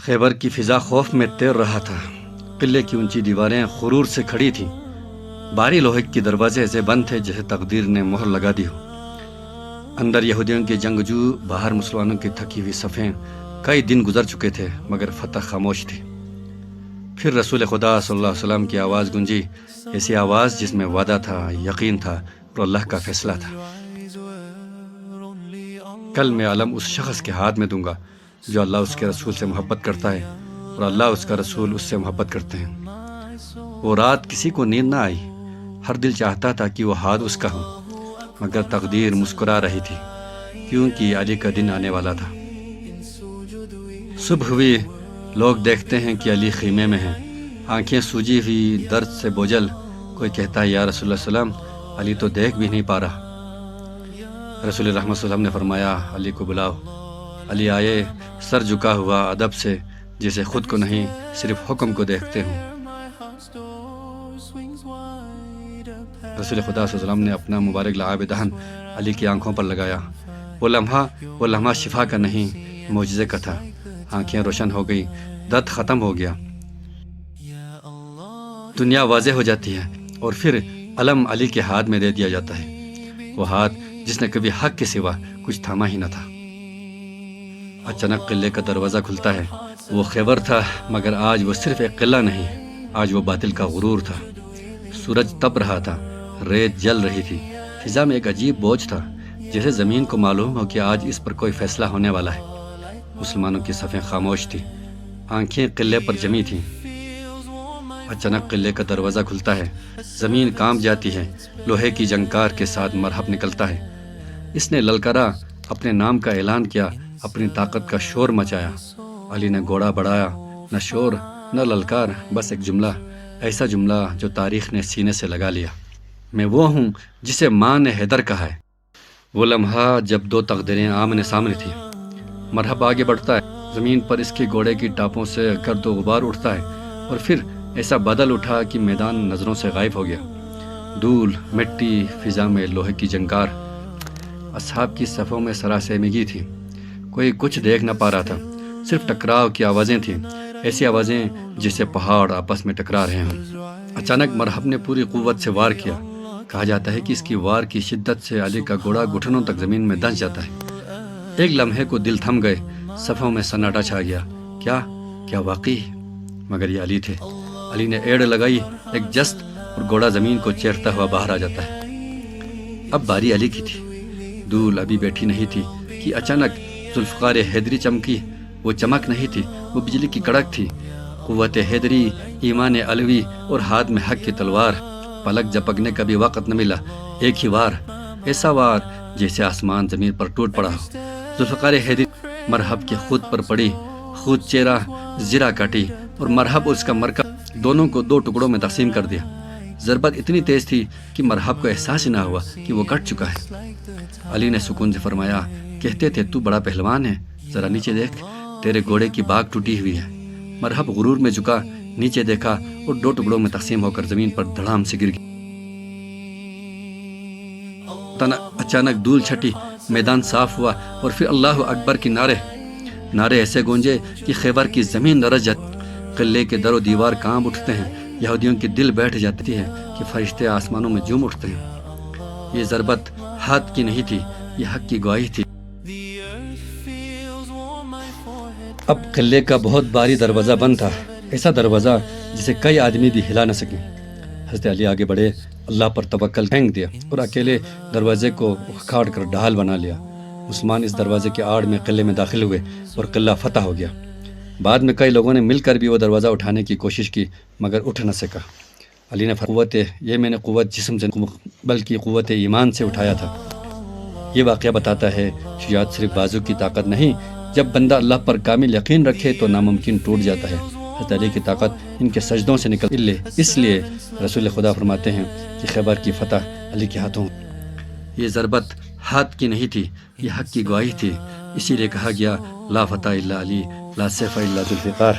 خیبر کی فضا خوف میں تیر رہا تھا۔ قلعے کی اونچی دیواریں غرور سے کھڑی تھیں، باری لوہے کے دروازے ایسے بند تھے جیسے تقدیر نے مہر لگا دی ہو۔ اندر یہودیوں کے جنگجو، باہر مسلمانوں کی تھکی ہوئی صفیں۔ کئی دن گزر چکے تھے مگر فتح خاموش تھی۔ پھر رسول خدا صلی اللہ علیہ وسلم کی آواز گونجی، ایسی آواز جس میں وعدہ تھا، یقین تھا اور اللہ کا فیصلہ تھا۔ کل میں علم اس شخص کے ہاتھ میں دوں گا جو اللہ اس کے رسول سے محبت کرتا ہے اور اللہ اس کا رسول اس سے محبت کرتے ہیں۔ وہ رات کسی کو نیند نہ آئی، ہر دل چاہتا تھا کہ وہ ہاتھ اس کا ہو، مگر تقدیر مسکرا رہی تھی کیونکہ علی کا دن آنے والا تھا۔ صبح ہوئی، لوگ دیکھتے ہیں کہ علی خیمے میں ہیں، آنکھیں سوجی ہوئی، درد سے بوجھل۔ کوئی کہتا ہے یا رسول اللہ صلی اللہ علیہ وسلم، علی تو دیکھ بھی نہیں پا رہا۔ رسول اللہ صلی اللہ علیہ وسلم نے فرمایا، علی کو بلاؤ۔ علی آئے، سر جھکا ہوا ادب سے، جسے خود کو نہیں صرف حکم کو دیکھتے ہوں۔ رسول خدا صلی اللہ علیہ وسلم نے اپنا مبارک لعاب دہن علی کی آنکھوں پر لگایا۔ وہ لمحہ شفا کا نہیں، معجزے کا تھا۔ آنکھیں روشن ہو گئی، درد ختم ہو گیا، دنیا واضح ہو جاتی ہے، اور پھر علم علی کے ہاتھ میں دے دیا جاتا ہے، وہ ہاتھ جس نے کبھی حق کے سوا کچھ تھاما ہی نہ تھا۔ اچانک قلعے کا دروازہ کھلتا ہے۔ وہ خیبر تھا مگر آج وہ صرف ایک قلعہ نہیں، آج وہ باطل کا غرور تھا۔ سورج تپ رہا تھا، ریت جل رہی تھی، فضا میں ایک عجیب بوجھ تھا، جیسے زمین کو معلوم ہو کہ آج اس پر کوئی فیصلہ ہونے والا ہے۔ مسلمانوں کی صفیں خاموش تھیں، آنکھیں قلعے پر جمی تھیں۔ اچانک قلعے کا دروازہ کھلتا ہے، زمین کانپ جاتی ہے، لوہے کی جنکار کے ساتھ مرحب نکلتا ہے۔ اس نے للکارا، اپنے نام کا اعلان کیا، اپنی طاقت کا شور مچایا۔ علی نے گھوڑا بڑھایا، نہ شور نہ للکار، بس ایک جملہ، ایسا جملہ جو تاریخ نے سینے سے لگا لیا، میں وہ ہوں جسے ماں نے حیدر کہا ہے۔ وہ لمحہ جب دو تقدیریں آمنے سامنے تھیں۔ مرحب آگے بڑھتا ہے، زمین پر اس کے گھوڑے کی ٹاپوں سے گرد و غبار اٹھتا ہے، اور پھر ایسا بادل اٹھا کہ میدان نظروں سے غائب ہو گیا۔ دھول، مٹی، فضا میں لوہے کی جنکار۔ اصحاب کی صفوں میں سراسیمگی تھی، کوئی کچھ دیکھ نہ پا رہا تھا، صرف ٹکراؤ کی آوازیں تھیں، ایسی آوازیں جسے پہاڑ آپس میں ٹکرا رہے ہوں۔ اچانک مرحب نے پوری قوت سے وار کیا۔ کہا جاتا ہے کہ اس کی وار کی شدت سے علی کا گھوڑا گھٹنوں تک زمین میں دھنس جاتا ہے۔ ایک لمحے کو دل تھم گئے، صفوں میں سناٹا چھا گیا۔ کیا واقعی؟ مگر یہ علی تھے۔ علی نے ایڑ لگائی، ایک جست، اور گھوڑا زمین کو چیرتا ہوا باہر آ جاتا ہے۔ اب باری علی کی تھی۔ دھول ابھی بیٹھی نہیں تھی کہ اچانک ذوالفقار حیدری چمکی۔ وہ چمک نہیں تھی، وہ بجلی کی کڑک تھی۔ قوت حیدری، ایمان علوی اور ہاتھ میں حق کی تلوار۔ پلک جھپکنے کا بھی وقت نہ ملا، ایک ہی وار، ایسا وار جیسے آسمان زمین پر ٹوٹ پڑا ہو۔ ذوالفقار حیدری مرحب کے خود پر پڑی، خود چیرا، زرہ کاٹی، اور مرحب اور اس کا مرکب دونوں کو دو ٹکڑوں میں تقسیم کر دیا۔ ضربت اتنی تیز تھی کہ مرحب کو احساس ہی نہ ہوا کہ وہ کٹ چکا ہے۔ علی نے سکون سے فرمایا، کہتے تھے تو بڑا پہلوان ہے، ذرا نیچے دیکھ، تیرے گھوڑے کی باگ ٹوٹی ہوئی ہے۔ مرحب غرور میں جھکا، نیچے دیکھا، اور دو ٹکڑوں میں تقسیم ہو کر زمین پر دھڑام سے گر گیا۔ اچانک دھول چھٹی، میدان صاف ہوا، اور پھر اللہ اکبر کی نعرے ایسے گونجے کہ خیبر کی زمین لرز جاتی، قلعے کے در و دیوار کانپ اٹھتے ہیں، یہودیوں کے دل بیٹھ جاتی ہے کہ فرشتے آسمانوں میں جھوم اٹھتے ہیں۔ یہ ضربت ہاتھ کی نہیں تھی، یہ حق کی گواہی تھی۔ اب قلعے کا بہت بھاری دروازہ بند تھا، ایسا دروازہ جسے کئی آدمی بھی ہلا نہ سکیں۔ حضرت علی آگے بڑھے، اللہ پر توکل پھینک دیا، اور اکیلے دروازے کو اکھاڑ کر ڈھال بنا لیا۔ مسلمان اس دروازے کے آڑ میں قلعے میں داخل ہوئے اور قلعہ فتح ہو گیا۔ بعد میں کئی لوگوں نے مل کر بھی وہ دروازہ اٹھانے کی کوشش کی مگر اٹھ نہ سکا۔ علی نے یہ میں نے قوت جسم سے بلکہ قوت ایمان سے اٹھایا تھا۔ یہ واقعہ بتاتا ہے شجاعت صرف بازو کی طاقت نہیں، جب بندہ اللہ پر کامل یقین رکھے تو ناممکن ٹوٹ جاتا ہے۔ حضرت علی کی طاقت ان کے سجدوں سے نکل، اس لیے رسول خدا فرماتے ہیں کہ خیبر کی فتح علی کے ہاتھوں۔ یہ ضربت ہاتھ کی نہیں تھی، یہ حق کی گواہی تھی، اسی لیے کہا گیا لا فتح الا علی، لا سیف الا ذوالفقار۔